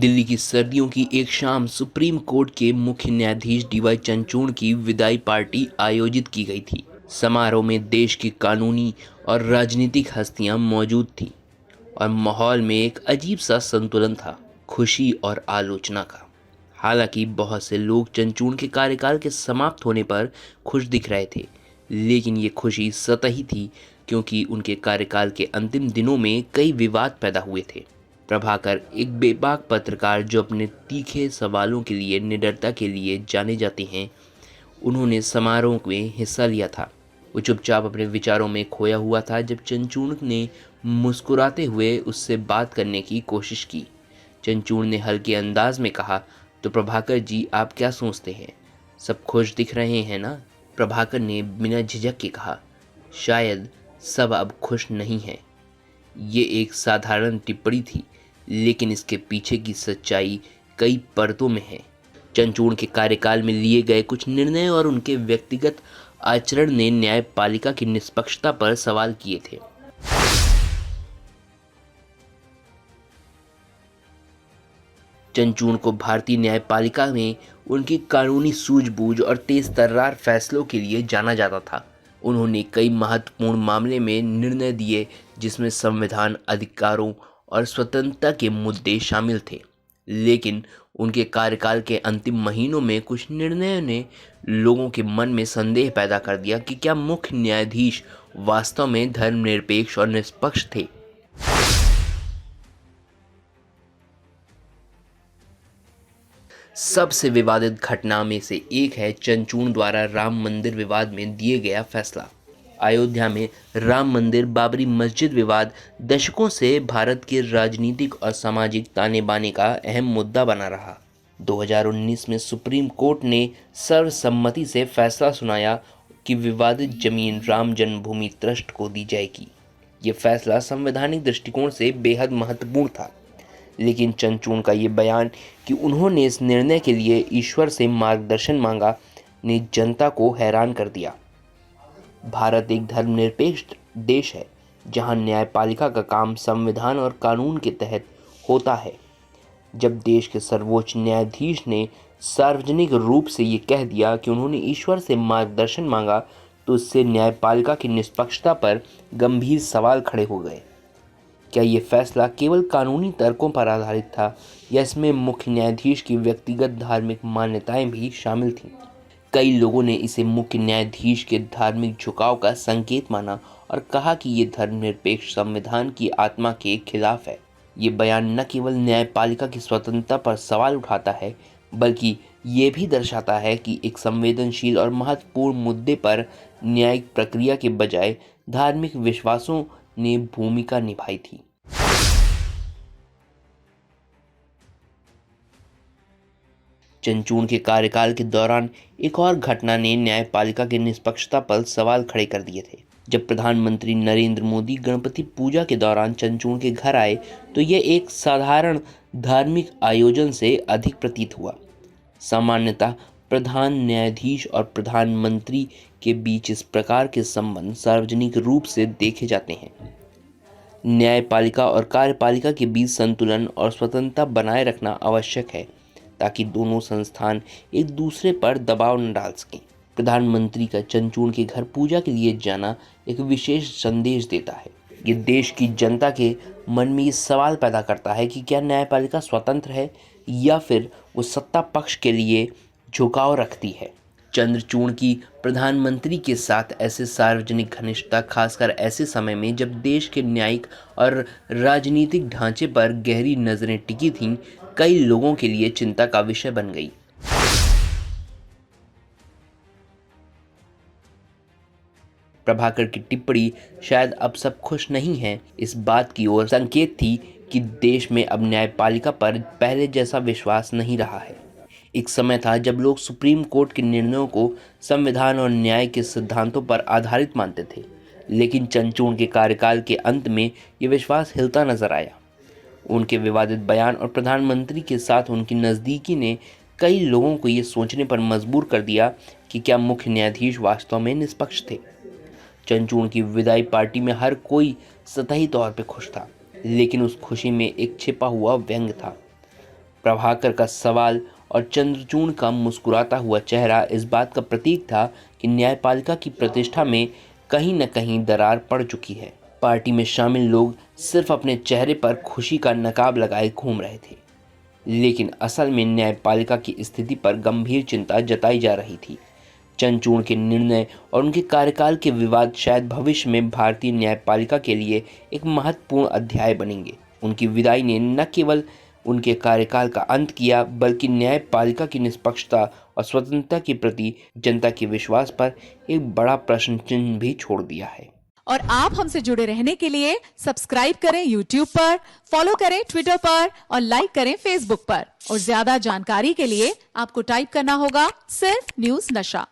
दिल्ली की सर्दियों की एक शाम सुप्रीम कोर्ट के मुख्य न्यायाधीश डीवाई चंद्रचूड़ की विदाई पार्टी आयोजित की गई थी। समारोह में देश की कानूनी और राजनीतिक हस्तियां मौजूद थीं और माहौल में एक अजीब सा संतुलन था, खुशी और आलोचना का। हालांकि बहुत से लोग चंद्रचूड़ के कार्यकाल के समाप्त होने पर खुश दिख रहे थे, लेकिन ये खुशी सतही थी क्योंकि उनके कार्यकाल के अंतिम दिनों में कई विवाद पैदा हुए थे। प्रभाकर एक बेबाक पत्रकार जो अपने तीखे सवालों के लिए निडरता के लिए जाने जाते हैं, उन्होंने समारोह में हिस्सा लिया था। वो चुपचाप अपने विचारों में खोया हुआ था जब चंद्रचूड़ ने मुस्कुराते हुए उससे बात करने की कोशिश की। चंद्रचूड़ ने हल्के अंदाज में कहा, तो प्रभाकर जी, आप क्या सोचते हैं? सब खुश दिख रहे हैं ना? प्रभाकर ने बिना झिझक के कहा, शायद सब अब खुश नहीं हैं। ये एक साधारण टिप्पणी थी, लेकिन इसके पीछे की सच्चाई कई परतों में है। चंद्रचूड़ के कार्यकाल में लिए गए कुछ निर्णय और उनके व्यक्तिगत आचरण ने न्यायपालिका की निष्पक्षता पर सवाल किए थे। चंद्रचूड़ को भारतीय न्यायपालिका में उनकी कानूनी सूझबूझ और तेज तर्रार फैसलों के लिए जाना जाता था। उन्होंने कई महत्वपूर्ण मामले में निर्णय दिए जिसमें संविधान, अधिकारों और स्वतंत्रता के मुद्दे शामिल थे। लेकिन उनके कार्यकाल के अंतिम महीनों में कुछ निर्णयों ने लोगों के मन में संदेह पैदा कर दिया कि क्या मुख्य न्यायाधीश वास्तव में धर्मनिरपेक्ष और निष्पक्ष थे। सबसे विवादित घटना में से एक है चंद्रचूड़ द्वारा राम मंदिर विवाद में दिए गया फैसला। अयोध्या में राम मंदिर बाबरी मस्जिद विवाद दशकों से भारत के राजनीतिक और सामाजिक ताने बाने का अहम मुद्दा बना रहा। 2019 में सुप्रीम कोर्ट ने सर्वसम्मति से फैसला सुनाया कि विवादित जमीन राम जन्मभूमि ट्रस्ट को दी जाएगी। ये फैसला संवैधानिक दृष्टिकोण से बेहद महत्वपूर्ण था, लेकिन चंद्रचूड़ का ये बयान कि उन्होंने इस निर्णय के लिए ईश्वर से मार्गदर्शन मांगा ने जनता को हैरान कर दिया। भारत एक धर्मनिरपेक्ष देश है जहां न्यायपालिका का काम संविधान और कानून के तहत होता है। जब देश के सर्वोच्च न्यायाधीश ने सार्वजनिक रूप से ये कह दिया कि उन्होंने ईश्वर से मार्गदर्शन मांगा, तो इससे न्यायपालिका की निष्पक्षता पर गंभीर सवाल खड़े हो गए। क्या ये फैसला केवल कानूनी तर्कों पर आधारित था या इसमें मुख्य न्यायाधीश की व्यक्तिगत धार्मिक मान्यताएं भी शामिल थीं? कई लोगों ने इसे मुख्य न्यायाधीश के धार्मिक झुकाव का संकेत माना और कहा कि ये धर्मनिरपेक्ष संविधान की आत्मा के खिलाफ है। ये बयान न केवल न्यायपालिका की स्वतंत्रता पर सवाल उठाता है, बल्कि ये भी दर्शाता है कि एक संवेदनशील और महत्वपूर्ण मुद्दे पर न्यायिक प्रक्रिया के बजाय धार्मिक विश्वासों ने भूमिका निभाई थी। चंद्रचूड़ के कार्यकाल के दौरान एक और घटना ने न्यायपालिका की निष्पक्षता पर सवाल खड़े कर दिए थे। जब प्रधानमंत्री नरेंद्र मोदी गणपति पूजा के दौरान चंद्रचूड़ के घर आए, तो यह एक साधारण धार्मिक आयोजन से अधिक प्रतीत हुआ। सामान्यतः प्रधान न्यायाधीश और प्रधानमंत्री के बीच इस प्रकार के संबंध सार्वजनिक रूप से देखे जाते हैं। न्यायपालिका और कार्यपालिका के बीच संतुलन और स्वतंत्रता बनाए रखना आवश्यक है ताकि दोनों संस्थान एक दूसरे पर दबाव न डाल सकें। प्रधानमंत्री का चंद्रचूड़ के घर पूजा के लिए जाना एक विशेष संदेश देता है। ये देश की जनता के मन में ये सवाल पैदा करता है कि क्या न्यायपालिका स्वतंत्र है या फिर वो सत्ता पक्ष के लिए झुकाव रखती है। चंद्रचूड़ की प्रधानमंत्री के साथ ऐसे सार्वजनिक घनिष्ठता, खासकर ऐसे समय में जब देश के न्यायिक और राजनीतिक ढांचे पर गहरी नजरें टिकी थीं, कई लोगों के लिए चिंता का विषय बन गई। प्रभाकर की टिप्पणी शायद अब सब खुश नहीं हैं, इस बात की ओर संकेत थी कि देश में अब न्यायपालिका पर पहले जैसा विश्वास नहीं रहा है। एक समय था जब लोग सुप्रीम कोर्ट के निर्णयों को संविधान और न्याय के सिद्धांतों पर आधारित मानते थे, लेकिन चंद्रचूड़ के कार्यकाल के अंत में ये विश्वास हिलता नजर आया। उनके विवादित बयान और प्रधानमंत्री के साथ उनकी नज़दीकी ने कई लोगों को ये सोचने पर मजबूर कर दिया कि क्या मुख्य न्यायाधीश वास्तव में निष्पक्ष थे। चंद्रचूड़ की विदाई पार्टी में हर कोई सतही तौर पर खुश था, लेकिन उस खुशी में एक छिपा हुआ व्यंग था। प्रभाकर का सवाल और चंद्रचूड़ का मुस्कुराता हुआ चेहरा इस बात का प्रतीक था कि न्यायपालिका की प्रतिष्ठा में कहीं न कहीं दरार पड़ चुकी है। पार्टी में शामिल लोग सिर्फ अपने चेहरे पर खुशी का नकाब लगाए घूम रहे थे, लेकिन असल में न्यायपालिका की स्थिति पर गंभीर चिंता जताई जा रही थी। चंद्रचूड़ के निर्णय और उनके कार्यकाल के विवाद शायद भविष्य में भारतीय न्यायपालिका के लिए एक महत्वपूर्ण अध्याय बनेंगे। उनकी विदाई ने न केवल उनके कार्यकाल का अंत किया, बल्कि न्यायपालिका की निष्पक्षता और स्वतंत्रता के प्रति जनता के विश्वास पर एक बड़ा प्रश्न चिन्ह भी छोड़ दिया है। और आप हमसे जुड़े रहने के लिए सब्सक्राइब करें YouTube पर, फॉलो करें Twitter पर और लाइक करें Facebook पर। और ज्यादा जानकारी के लिए आपको टाइप करना होगा सिर्फ न्यूज़ नशा।